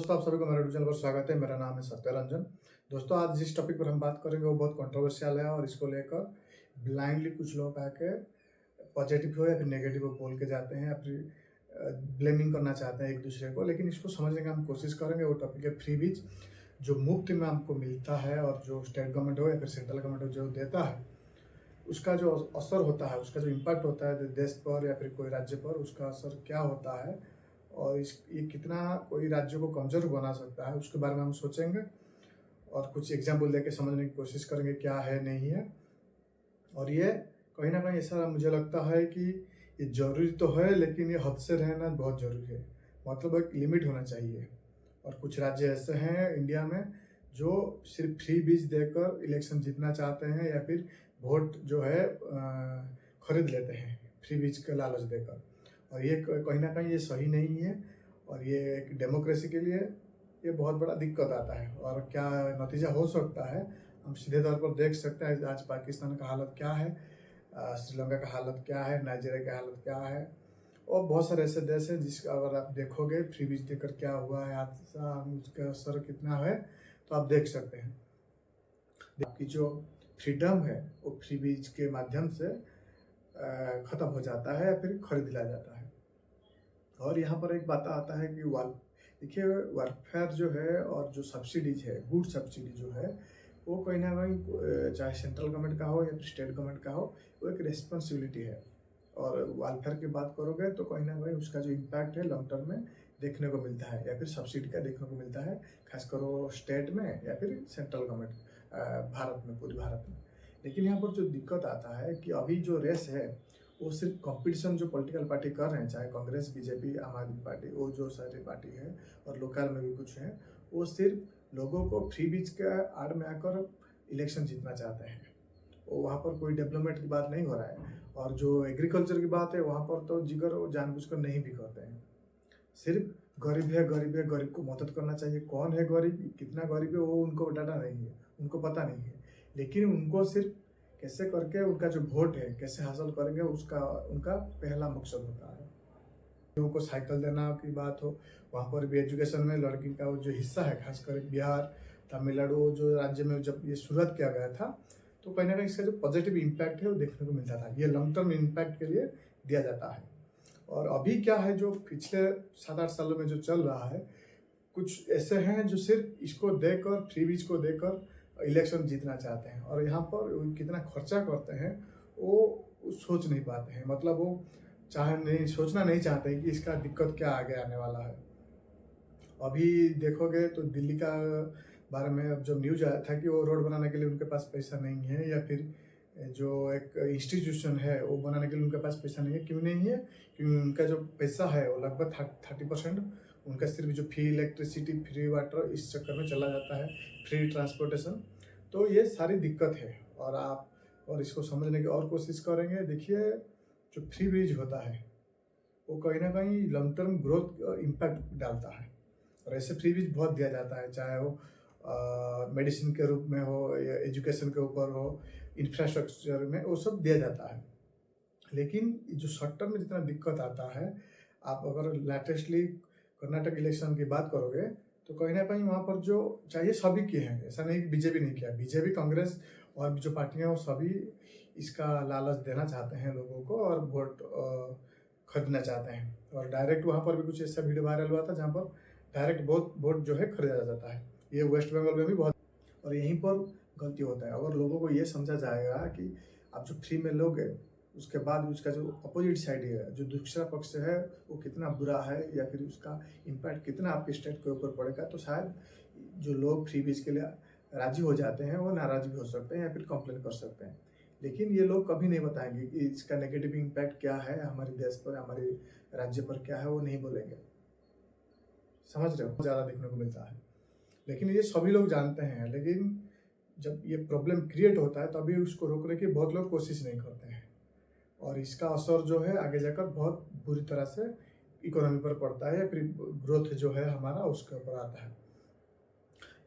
दोस्तों, आप सभी को मेरे यूट्यूब चैनल पर स्वागत है। मेरा नाम है सत्यरंजन। दोस्तों, आज जिस टॉपिक पर हम बात करेंगे वो बहुत कंट्रोवर्शियल है और इसको लेकर ब्लाइंडली कुछ लोग आके पॉजिटिव हो या फिर नेगेटिव हो बोल के जाते हैं या फिर ब्लेमिंग करना चाहते हैं एक दूसरे को। लेकिन इसको समझने की हम कोशिश करेंगे। वो टॉपिक है फ्री बीज, जो मुफ्त में हमको मिलता है और जो स्टेट गवर्नमेंट हो या फिर सेंट्रल गवर्नमेंट हो जो देता है, उसका जो असर होता है, उसका जो इम्पैक्ट होता है देश पर या फिर कोई राज्य पर, उसका असर क्या होता है और ये कितना कोई राज्य को कमज़ोर बना सकता है, उसके बारे में हम सोचेंगे और कुछ एग्जाम्पल देके समझने की कोशिश करेंगे क्या है नहीं है। और ये कहीं ना कहीं ऐसा मुझे लगता है कि ये ज़रूरी तो है, लेकिन ये हद से रहना बहुत ज़रूरी है। मतलब एक लिमिट होना चाहिए। और कुछ राज्य ऐसे हैं इंडिया में जो सिर्फ फ्री बीज देकर इलेक्शन जीतना चाहते हैं या फिर वोट जो है खरीद लेते हैं फ्री बीज का लालच देकर। और ये कहीं ना कहीं ये सही नहीं है और ये एक डेमोक्रेसी के लिए ये बहुत बड़ा दिक्कत आता है। और क्या नतीजा हो सकता है हम सीधे तौर पर देख सकते हैं। आज पाकिस्तान का हालत क्या है, श्रीलंका का हालत क्या है, नाइजीरिया का हालत क्या है और बहुत सारे ऐसे देश हैं जिसका अगर आप देखोगे फ्री बीज देकर क्या हुआ है, हादसा उसका असर कितना है, तो आप देख सकते हैं। आपकी जो फ्रीडम है वो फ्री बीज के माध्यम से ख़त्म हो जाता है या फिर खरीद लिया जाता है। और यहाँ पर एक बात आता है कि देखिए वर्कफेयर जो है और जो सब्सिडीज है, गुड सब्सिडी जो है, वो कहीं ना कहीं चाहे सेंट्रल गवर्नमेंट का हो या फिर स्टेट गवर्नमेंट का हो, वो एक रिस्पॉन्सिबिलिटी है। और वेलफेयर की बात करोगे तो कहीं ना कहीं उसका जो इम्पैक्ट है लॉन्ग टर्म में देखने को मिलता है या फिर सब्सिडी का देखने को मिलता है, खासकर वो स्टेट में या फिर सेंट्रल गवर्नमेंट भारत में, पूरी भारत में। लेकिन यहाँ पर जो दिक्कत आता है कि अभी जो रेस है वो सिर्फ कंपटीशन जो पॉलिटिकल पार्टी कर रहे हैं, चाहे कांग्रेस, बीजेपी, आम आदमी पार्टी, वो जो सारी पार्टी है और लोकल में भी कुछ है, वो सिर्फ लोगों को फ्री बीज के आड़ में आकर इलेक्शन जीतना चाहते हैं। वो वहाँ पर कोई डेवलपमेंट की बात नहीं हो रहा है। और जो एग्रीकल्चर की बात है वहाँ पर तो जिगर वो जानबूझकर नहीं भी करते हैं। सिर्फ गरीब है, गरीब है, गरीब को मदद करना चाहिए। कौन है गरीब, कितना गरीब है, वो उनको डाटा नहीं है, उनको पता नहीं है। लेकिन उनको सिर्फ कैसे करके उनका जो वोट है कैसे हासिल करेंगे, उसका उनका पहला मकसद होता है। लोगों को साइकिल देना की बात हो, वहाँ पर भी एजुकेशन में लड़की का जो हिस्सा है, खासकर बिहार, तमिलनाडु जो राज्य में जब ये शुरुआत किया गया था, तो कहीं ना कहीं इसका जो पॉजिटिव इम्पैक्ट है वो देखने को मिलता था। ये लॉन्ग टर्म इम्पैक्ट के लिए दिया जाता है। और अभी क्या है, जो पिछले 7-8 सालों में जो चल रहा है, कुछ ऐसे हैं जो सिर्फ इसको देकर, फ्री बीज को देकर इलेक्शन जीतना चाहते हैं और यहाँ पर कितना खर्चा करते हैं वो सोच नहीं पाते हैं। मतलब वो सोचना नहीं चाहते कि इसका दिक्कत क्या आगे आने वाला है। अभी देखोगे तो दिल्ली का बारे में अब जब न्यूज आया था कि वो रोड बनाने के लिए उनके पास पैसा नहीं है या फिर जो एक इंस्टीट्यूशन है वो बनाने के लिए उनके पास पैसा नहीं है। क्यों नहीं है? क्योंकि उनका जो पैसा है वो लगभग 30% उनका सिर्फ जो फ्री इलेक्ट्रिसिटी, फ्री वाटर, इस चक्कर में चला जाता है, फ्री ट्रांसपोर्टेशन। तो ये सारी दिक्कत है और इसको समझने की और कोशिश करेंगे। देखिए, जो फ्री बीज होता है वो कहीं ना कहीं लॉन्ग टर्म ग्रोथ इम्पैक्ट डालता है। और ऐसे फ्री बीज बहुत दिया जाता है, चाहे वो मेडिसिन के रूप में हो या एजुकेशन के ऊपर हो, इंफ्रास्ट्रक्चर में, वो सब दिया जाता है। लेकिन जो शॉर्ट टर्म में जितना दिक्कत आता है, आप अगर लेटेस्टली कर्नाटक इलेक्शन की बात करोगे तो कहीं ना कहीं वहाँ पर जो चाहिए सभी किए हैं। ऐसा नहीं कि बीजेपी नहीं किया, बीजेपी, कांग्रेस और जो पार्टियाँ वो सभी इसका लालच देना चाहते हैं लोगों को और वोट खरीदना चाहते हैं। और डायरेक्ट वहाँ पर भी कुछ ऐसा वीडियो वायरल हुआ था जहाँ पर डायरेक्ट बहुत वोट जो है खरीदा जाता है। ये वेस्ट बंगाल में भी बहुत, और यहीं पर गलती होता है। अगर लोगों को ये समझा जाएगा कि आप जो फ्री में लोगे उसके बाद उसका जो अपोजिट साइड है, जो दूसरा पक्ष है, वो कितना बुरा है या फिर उसका इम्पैक्ट कितना आपके स्टेट के ऊपर पड़ेगा, तो शायद जो लोग फ्री बीज के लिए राजी हो जाते हैं वो नाराज भी हो सकते हैं या फिर कंप्लेन कर सकते हैं। लेकिन ये लोग कभी नहीं बताएंगे कि इसका नेगेटिव इम्पैक्ट क्या है हमारे देश पर, हमारे राज्य पर क्या है, वो नहीं बोलेंगे। समझ रहे हो? ज़्यादा देखने को मिलता है। लेकिन ये सभी लोग जानते हैं, लेकिन जब ये प्रॉब्लम क्रिएट होता है तभी उसको रोकने की बहुत लोग कोशिश नहीं करते हैं। और इसका असर जो है आगे जाकर बहुत बुरी तरह से इकोनॉमी पर पड़ता है या फिर ग्रोथ जो है हमारा उसके ऊपर आता है।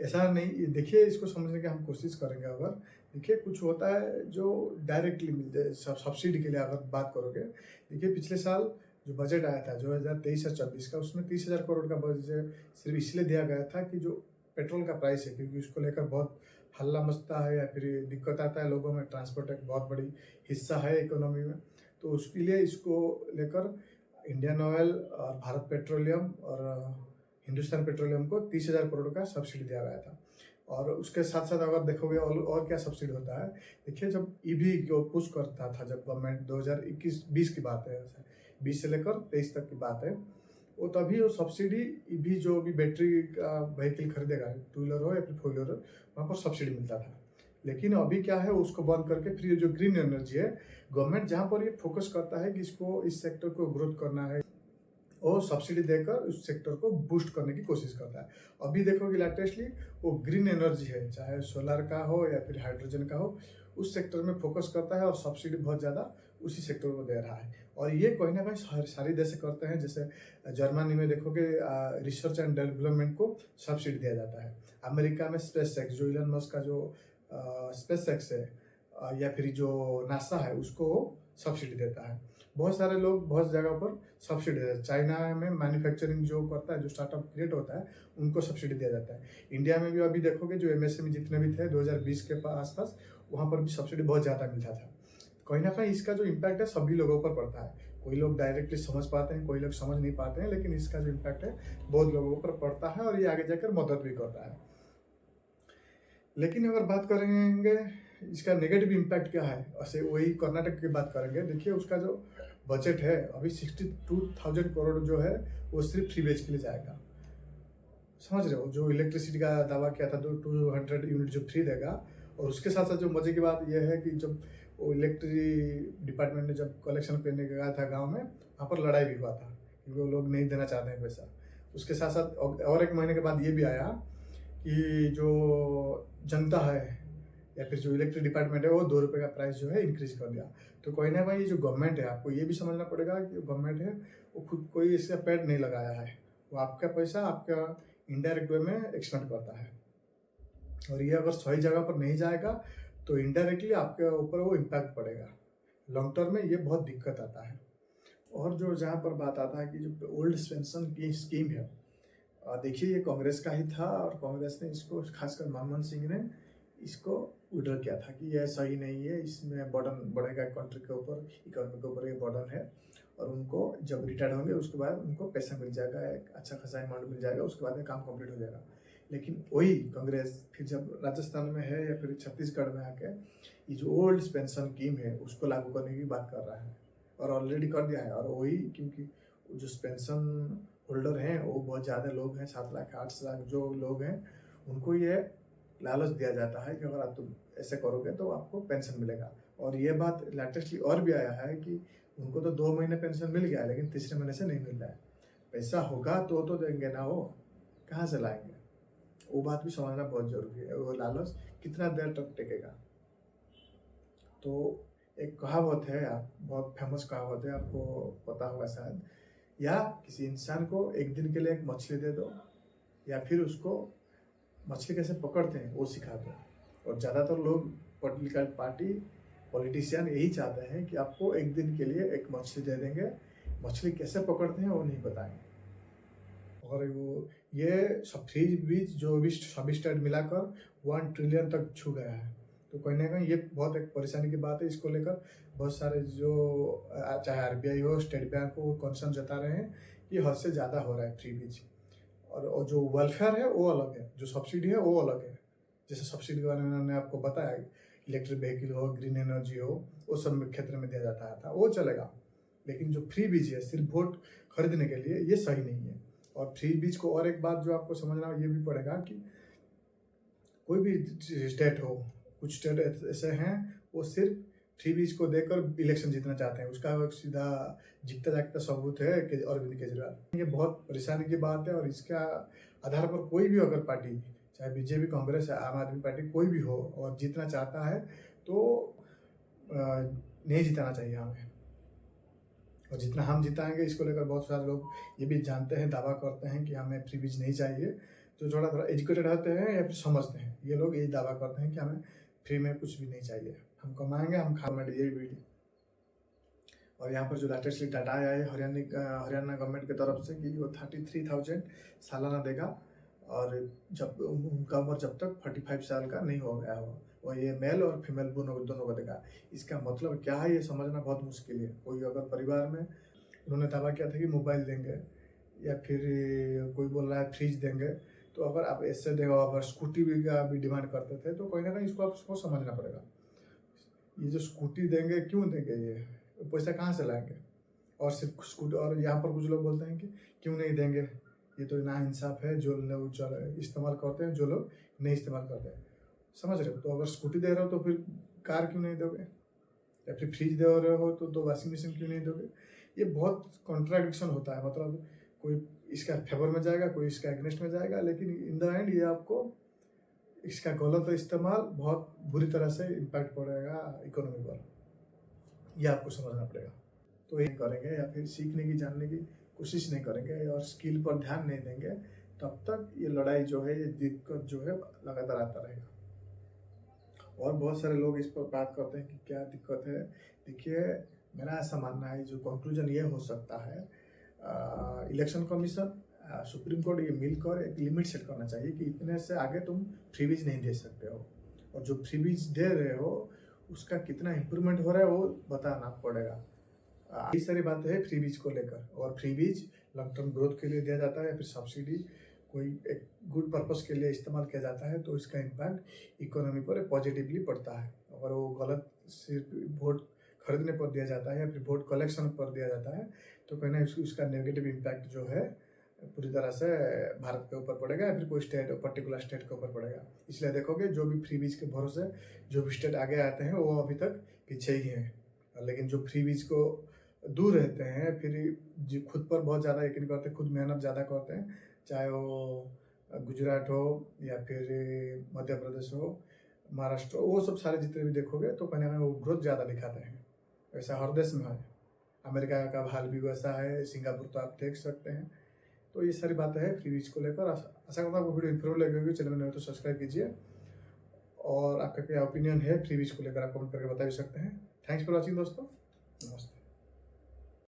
ऐसा नहीं, देखिए इसको समझने की हम कोशिश करेंगे। अगर देखिए कुछ होता है जो डायरेक्टली मिलते हैं, सब्सिडी के लिए अगर बात करोगे, देखिए पिछले साल जो बजट आया था 2023 और 24 का, उसमें 30,000 करोड़ का बजट सिर्फ इसलिए दिया गया था कि जो पेट्रोल का प्राइस है, क्योंकि उसको लेकर बहुत हल्ला मचता है या फिर दिक्कत आता है लोगों में, ट्रांसपोर्ट एक बहुत बड़ी हिस्सा है इकोनॉमी में, तो उसके लिए इसको लेकर इंडियन ऑयल और भारत पेट्रोलियम और हिंदुस्तान पेट्रोलियम को 30,000 करोड़ का सब्सिडी दिया गया था। और उसके साथ साथ अगर देखोगे और क्या सब्सिडी होता है, देखिए जब ईवी को पुश करता था, जब गवर्नमेंट 2021-20 की बात है, 20 से लेकर 23 तक की बात है, वो तभी वो सब्सिडी ईवी जो भी बैटरी का व्हीकल खरीदेगा, टू व्हीलर हो या फिर फोर व्हीलर हो, वहाँ पर सब्सिडी मिलता था। लेकिन अभी क्या है, उसको बंद करके फिर जो ग्रीन एनर्जी है, गवर्नमेंट जहाँ पर ये फोकस करता है कि इसको, इस सेक्टर को ग्रोथ करना है, वो सब्सिडी देकर उस सेक्टर को बूस्ट करने की कोशिश करता है। अभी देखोगे लेटेस्टली वो ग्रीन एनर्जी है, चाहे सोलर का हो या फिर हाइड्रोजन का हो, उस सेक्टर में फोकस करता है और सब्सिडी बहुत ज़्यादा उसी सेक्टर को दे रहा है। और ये कहीं ना कहीं सारी देश करते हैं। जैसे जर्मनी में देखोगे रिसर्च एंड डेवलपमेंट को सब्सिडी दिया जाता है। अमेरिका में स्पेस एक्स, जो इलन मस्क का जो स्पेस एक्स है, या फिर जो नासा है, उसको सब्सिडी देता है। बहुत सारे लोग बहुत जगह पर सब्सिडी देते हैं। चाइना में मैन्युफैक्चरिंग जो करता है, जो स्टार्टअप क्रिएट होता है, उनको सब्सिडी दिया जाता है। इंडिया में भी अभी देखोगे जो एमएसएमई जितने भी थे 2020 के आसपास, वहाँ पर भी सब्सिडी बहुत ज़्यादा मिलता था। कहीं ना कहीं इसका जो इम्पैक्ट है सभी लोगों पर पड़ता है। कोई लोग डायरेक्टली समझ पाते हैं, कोई लोग समझ नहीं पाते हैं, लेकिन इसका जो इम्पैक्ट है बहुत लोगों पर पड़ता है और ये आगे जाकर मदद भी करता है। लेकिन अगर बात करेंगे इसका नेगेटिव इम्पैक्ट क्या है, ऐसे वही कर्नाटक की बात करेंगे। देखिए उसका जो बजट है अभी 62,000 करोड़ जो है, वो सिर्फ फ्री बेच के लिए जाएगा। समझ रहे हो, जो इलेक्ट्रिसिटी का दावा किया था 200 यूनिट जो फ्री देगा। और उसके साथ साथ जो मजे की बात यह है कि जब वो इलेक्ट्रिक डिपार्टमेंट ने जब कलेक्शन करने गया था गांव में, वहाँ पर लड़ाई भी हुआ था क्योंकि वो लोग नहीं देना चाहते हैं पैसा। उसके साथ साथ और एक महीने के बाद ये भी आया कि जो जनता है या फिर जो इलेक्ट्रिक डिपार्टमेंट है, वो 2 रुपये का प्राइस जो है इंक्रीज कर दिया। तो कहीं ना कहीं जो गवर्नमेंट है, आपको ये भी समझना पड़ेगा कि गवर्नमेंट है वो खुद कोई इसका पेड नहीं लगाया है, वो आपका पैसा आपका इनडायरेक्ट वे में एक्सपेंड करता है। और ये अगर सही जगह पर नहीं जाएगा तो इनडायरेक्टली आपके ऊपर वो इम्पैक्ट पड़ेगा। लॉन्ग टर्म में ये बहुत दिक्कत आता है। और जो जहाँ पर बात आता है कि जो ओल्ड पेंशन की स्कीम है, देखिए ये कांग्रेस का ही था और कांग्रेस ने इसको, खासकर मनमोहन सिंह ने इसको विड्रॉ किया था कि यह सही नहीं है, इसमें बर्डन बढ़ेगा कंट्री के ऊपर, इकोनॉमी के ऊपर ये बर्डन है। और उनको जब रिटायर होंगे उसके बाद उनको पैसा मिल जाएगा, एक अच्छा खासा अमाउंट मिल जाएगा, उसके बाद काम कंप्लीट हो जाएगा। लेकिन वही कांग्रेस फिर जब राजस्थान में है या फिर छत्तीसगढ़ में आके ये जो ओल्ड पेंशन स्कीम है उसको लागू करने की बात कर रहा है और ऑलरेडी कर दिया है। और वही क्योंकि जो पेंशन होल्डर हैं वो बहुत ज़्यादा लोग हैं, 7 लाख 8 लाख जो लोग हैं, उनको ये लालच दिया जाता है कि अगर आप तुम ऐसे करोगे तो आपको पेंशन मिलेगा। और ये बात लेटेस्टली और भी आया है कि उनको तो 2 महीने पेंशन मिल गया लेकिन तीसरे महीने से नहीं मिल रहा है। पैसा होगा तो देंगे ना, वो कहाँ से लाएंगे, वो बात भी समझना बहुत जरूरी है। वो लालच कितना देर तक टिकेगा। तो एक कहावत है, आप बहुत फेमस कहावत है, आपको पता होगा शायद, या किसी इंसान को एक दिन के लिए एक मछली दे दो या फिर उसको मछली कैसे पकड़ते हैं वो सिखा दो। और ज़्यादातर लोग पॉलिटिकल पार्टी पॉलिटिशियन यही चाहते हैं कि आपको एक दिन के लिए एक मछली दे देंगे, मछली कैसे पकड़ते हैं वो नहीं बताएंगे। और वो ये सब फ्री बीज जो भी सभी स्टेट मिलाकर 1 ट्रिलियन तक छू गया है। तो कहीं ना कहीं ये बहुत एक परेशानी की बात है। इसको लेकर बहुत सारे जो चाहे आरबीआई हो, स्टेट बैंक हो, कंसर्न जता रहे हैं कि हद से ज़्यादा हो रहा है फ्री बीज। और जो वेलफेयर है वो अलग है, जो सब्सिडी है वो अलग है। जैसे सब्सिडी के बारे में मैंने आपको बताया, इलेक्ट्रिक व्हीकल हो, ग्रीन एनर्जी हो, वो सब क्षेत्र में दिया जाता था, वो चलेगा। लेकिन जो फ्री बीज है सिर्फ वोट खरीदने के लिए, ये सही नहीं है। और फ्री बीज को और एक बात जो आपको समझना ये भी पड़ेगा कि कोई भी स्टेट हो, कुछ स्टेट ऐसे हैं वो सिर्फ फ्री बीज को देकर इलेक्शन जीतना चाहते हैं। उसका एक सीधा जीतता जागता सबूत है कि अरविंद केजरीवाल। ये बहुत परेशानी की बात है। और इसका आधार पर कोई भी अगर पार्टी, चाहे बीजेपी, कांग्रेस, आम आदमी पार्टी, कोई भी हो और जीतना चाहता है तो नहीं जिताना चाहिए हमें। और जितना हम जिताएंगे इसको लेकर बहुत सारे लोग ये भी जानते हैं, दावा करते हैं कि हमें फ्री बीज नहीं चाहिए। जो थोड़ा थोड़ा एजुकेटेड होते हैं या फिर समझते हैं, ये लोग यही दावा करते हैं कि हमें फ्री में कुछ भी नहीं चाहिए, हम कमाएंगे, हम खा में ये भी। और यहाँ पर जो लेटेस्टली डाटा आया है हरियाणा गवर्नमेंट की तरफ से कि वो 33,000 सालाना देगा, और जब उनका उम्र जब तक 45 साल का नहीं हो गया हो, और ये मेल और फीमेल दोनों को देगा। इसका मतलब क्या है ये समझना बहुत मुश्किल है। कोई अगर परिवार में उन्होंने दावा किया था कि मोबाइल देंगे, या फिर कोई बोल रहा है फ्रिज देंगे, तो अगर आप ऐसे देगा, अगर स्कूटी का भी डिमांड करते थे, तो कहीं ना कहीं इसको आपको समझना पड़ेगा। ये जो स्कूटी देंगे क्यों देंगे, ये पैसा कहाँ से लाएंगे? और सिर्फ स्कूटी, और यहाँ पर कुछ लोग बोलते हैं कि क्यों नहीं देंगे, ये तो ना इंसाफ है, जो लोग इस्तेमाल करते हैं, जो लोग नहीं इस्तेमाल करते हैं। समझ रहे हो? तो अगर स्कूटी दे रहे हो तो फिर कार क्यों नहीं दोगे, या फिर फ्रिज दे रहे हो तो वॉशिंग मशीन क्यों नहीं दोगे? ये बहुत कॉन्ट्राडिक्शन होता है। मतलब कोई इसका फेवर में जाएगा, कोई इसका अगेंस्ट में जाएगा, लेकिन इन द एंड ये आपको इसका गलत इस्तेमाल बहुत बुरी तरह से इम्पैक्ट पड़ेगा इकोनॉमी पर। ये आपको समझना पड़ेगा। तो ये करेंगे या फिर सीखने की, जानने की कोशिश नहीं करेंगे और स्किल पर ध्यान नहीं देंगे, तब तक ये लड़ाई जो है, ये दिक्कत जो है लगातार आता रहेगा। और बहुत सारे लोग इस पर बात करते हैं कि क्या दिक्कत है। देखिए, मेरा ऐसा मानना है, जो कंक्लूजन ये हो सकता है, इलेक्शन कमीशन, सुप्रीम कोर्ट, ये मिलकर एक लिमिट सेट करना चाहिए कि इतने से आगे तुम फ्रीबीज नहीं दे सकते हो, और जो फ्रीबीज दे रहे हो उसका कितना इम्प्रूवमेंट हो रहा है वो बताना पड़ेगा। कई सारी बातें हैं फ्रीबीज को लेकर, और फ्रीबीज लॉन्ग टर्म ग्रोथ के लिए दिया जाता है, या फिर सब्सिडी कोई एक गुड पर्पस के लिए इस्तेमाल किया जाता है, तो इसका इम्पैक्ट इकोनॉमी पर पॉजिटिवली पड़ता है। अगर वो गलत सिर्फ वोट खरीदने पर दिया जाता है या फिर वोट कलेक्शन पर दिया जाता है, तो कहीं ना उसका नेगेटिव इम्पैक्ट जो है पूरी तरह से भारत के ऊपर पड़ेगा, या फिर कोई स्टेट, पर्टिकुलर स्टेट के ऊपर पड़ेगा। इसलिए देखोगे जो भी फ्रीबीज के भरोसे जो भी स्टेट आगे आते हैं वो अभी तक पीछे ही हैं, लेकिन जो फ्रीबीज को दूर रहते हैं, फिर जो खुद पर बहुत ज़्यादा यकीन करते हैं, खुद मेहनत ज़्यादा करते हैं, चाहे वो गुजरात हो या फिर मध्य प्रदेश हो, महाराष्ट्र हो, वो सब सारे जितने भी देखोगे तो कहीं ना कहीं वो ग्रोथ ज़्यादा दिखाते हैं। ऐसा हर देश में है। अमेरिका का हाल भी वैसा है, सिंगापुर तो आप देख सकते हैं। तो ये सारी बातें हैं फ्रीबीज को लेकर। आशा करता हूँ आपको वीडियो इंप्रूव लगी होगी। चैनल में तो सब्सक्राइब कीजिए, और आपका क्या ओपिनियन है फ्रीबीज को लेकर आप कमेंट करके बता भी सकते हैं। थैंक्स फॉर वॉचिंग दोस्तों, नमस्ते।